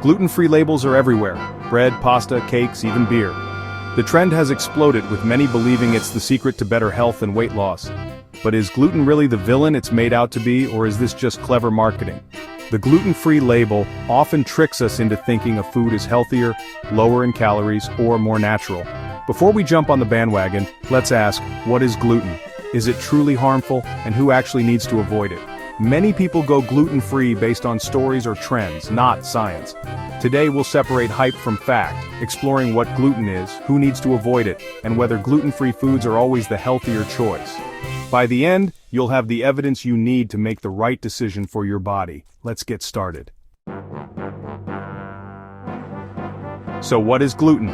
Gluten-free labels are everywhere: bread, pasta, cakes, even beer. The trend has exploded, with many believing it's the secret to better health and weight loss. But is gluten really the villain it's made out to be, or is this just clever marketing? The gluten-free label often tricks us into thinking a food is healthier, lower in calories, or more natural. Before we jump on the bandwagon, let's ask, what is gluten? Is it truly harmful, and who actually needs to avoid it? Many people go gluten-free based on stories or trends, not science. Today we'll separate hype from fact, exploring what gluten is, who needs to avoid it, and whether gluten-free foods are always the healthier choice. By the end, you'll have the evidence you need to make the right decision for your body. Let's get started. So what is gluten?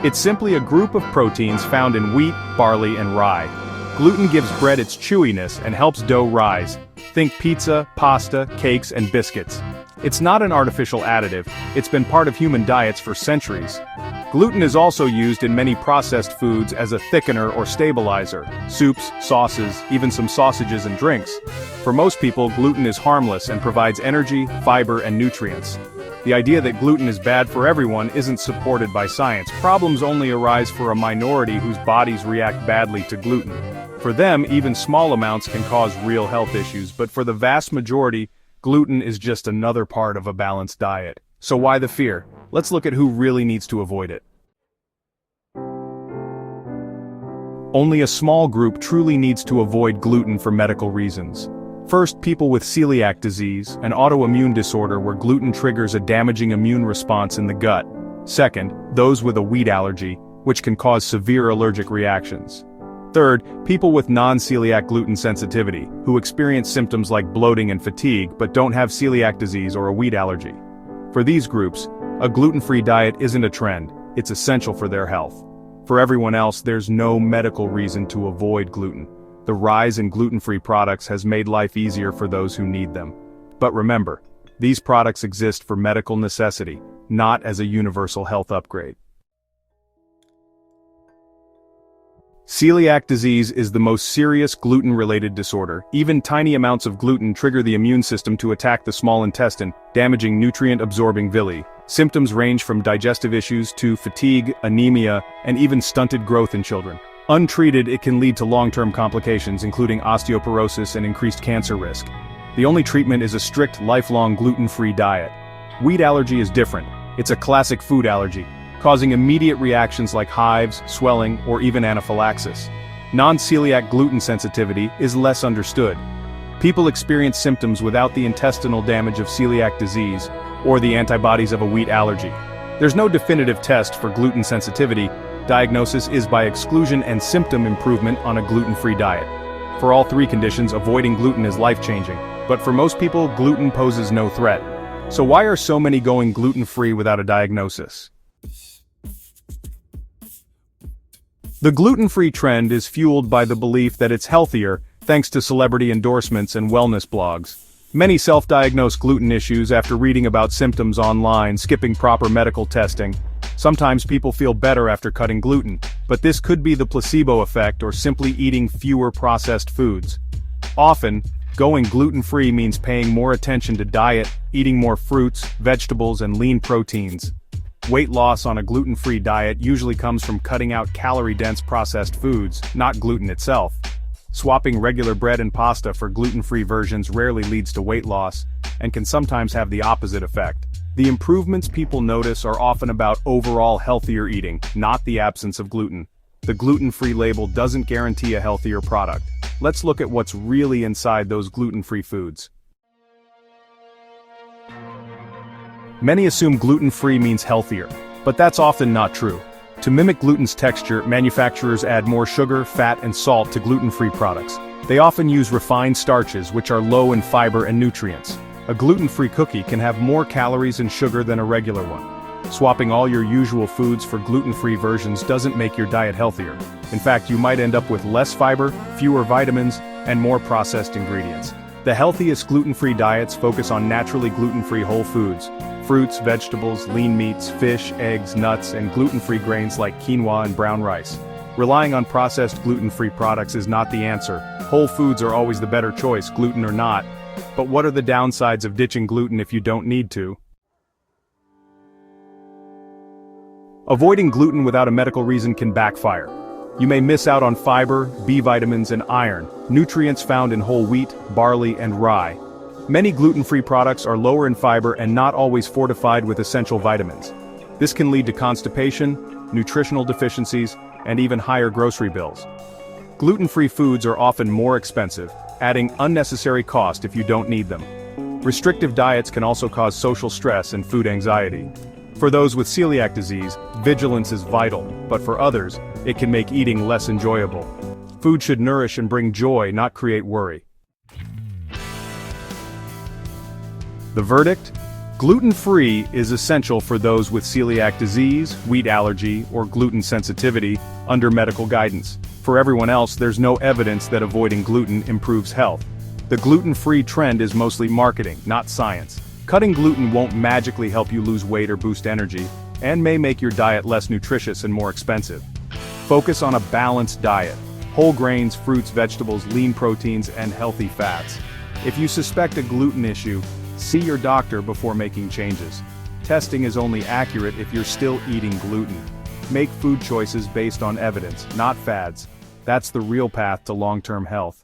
It's simply a group of proteins found in wheat, barley, and rye. Gluten gives bread its chewiness and helps dough rise. Think pizza, pasta, cakes, and biscuits. It's not an artificial additive, it's been part of human diets for centuries. Gluten is also used in many processed foods as a thickener or stabilizer: soups, sauces, even some sausages and drinks. For most people, gluten is harmless and provides energy, fiber, and nutrients. The idea that gluten is bad for everyone isn't supported by science. Problems only arise for a minority whose bodies react badly to gluten. For them, even small amounts can cause real health issues, but for the vast majority, gluten is just another part of a balanced diet. So why the fear? Let's look at who really needs to avoid it. Only a small group truly needs to avoid gluten for medical reasons. First, people with celiac disease, an autoimmune disorder where gluten triggers a damaging immune response in the gut. Second, those with a wheat allergy, which can cause severe allergic reactions. Third, people with non-celiac gluten sensitivity, who experience symptoms like bloating and fatigue but don't have celiac disease or a wheat allergy. For these groups, a gluten-free diet isn't a trend, it's essential for their health. For everyone else, there's no medical reason to avoid gluten. The rise in gluten-free products has made life easier for those who need them. But remember, these products exist for medical necessity, not as a universal health upgrade. Celiac disease is the most serious gluten-related disorder. Even tiny amounts of gluten trigger the immune system to attack the small intestine, damaging nutrient-absorbing villi. Symptoms range from digestive issues to fatigue, anemia, and even stunted growth in children. Untreated, it can lead to long-term complications, including osteoporosis and increased cancer risk. The only treatment is a strict, lifelong gluten-free diet. Wheat allergy is different. It's a classic food allergy, causing immediate reactions like hives, swelling, or even anaphylaxis. Non-celiac gluten sensitivity is less understood. People experience symptoms without the intestinal damage of celiac disease or the antibodies of a wheat allergy. There's no definitive test for gluten sensitivity. Diagnosis is by exclusion and symptom improvement on a gluten-free diet. For all three conditions, avoiding gluten is life-changing. But for most people, gluten poses no threat. So why are so many going gluten-free without a diagnosis? The gluten-free trend is fueled by the belief that it's healthier, thanks to celebrity endorsements and wellness blogs. Many self-diagnose gluten issues after reading about symptoms online, skipping proper medical testing. Sometimes people feel better after cutting gluten, but this could be the placebo effect or simply eating fewer processed foods. Often, going gluten-free means paying more attention to diet, eating more fruits, vegetables, and lean proteins. Weight loss on a gluten-free diet usually comes from cutting out calorie-dense processed foods, not gluten itself. Swapping regular bread and pasta for gluten-free versions rarely leads to weight loss, and can sometimes have the opposite effect. The improvements people notice are often about overall healthier eating, not the absence of gluten. The gluten-free label doesn't guarantee a healthier product. Let's look at what's really inside those gluten-free foods. Many assume gluten-free means healthier, but that's often not true. To mimic gluten's texture, manufacturers add more sugar, fat, and salt to gluten-free products. They often use refined starches, which are low in fiber and nutrients. A gluten-free cookie can have more calories and sugar than a regular one. Swapping all your usual foods for gluten-free versions doesn't make your diet healthier. In fact, you might end up with less fiber, fewer vitamins, and more processed ingredients. The healthiest gluten-free diets focus on naturally gluten-free whole foods: fruits, vegetables, lean meats, fish, eggs, nuts, and gluten-free grains like quinoa and brown rice. Relying on processed gluten-free products is not the answer. Whole foods are always the better choice, gluten or not. But what are the downsides of ditching gluten if you don't need to? Avoiding gluten without a medical reason can backfire. You may miss out on fiber, B vitamins and iron, nutrients found in whole wheat, barley and rye. Many gluten-free products are lower in fiber and not always fortified with essential vitamins. This can lead to constipation, nutritional deficiencies, and even higher grocery bills. Gluten-free foods are often more expensive, adding unnecessary cost if you don't need them. Restrictive diets can also cause social stress and food anxiety. For those with celiac disease, vigilance is vital, but for others, it can make eating less enjoyable. Food should nourish and bring joy, not create worry. The verdict? Gluten-free is essential for those with celiac disease, wheat allergy, or gluten sensitivity, under medical guidance. For everyone else, there's no evidence that avoiding gluten improves health. The gluten-free trend is mostly marketing, not science. Cutting gluten won't magically help you lose weight or boost energy, and may make your diet less nutritious and more expensive. Focus on a balanced diet: whole grains, fruits, vegetables, lean proteins, and healthy fats. If you suspect a gluten issue, see your doctor before making changes. Testing is only accurate if you're still eating gluten. Make food choices based on evidence, not fads. That's the real path to long-term health.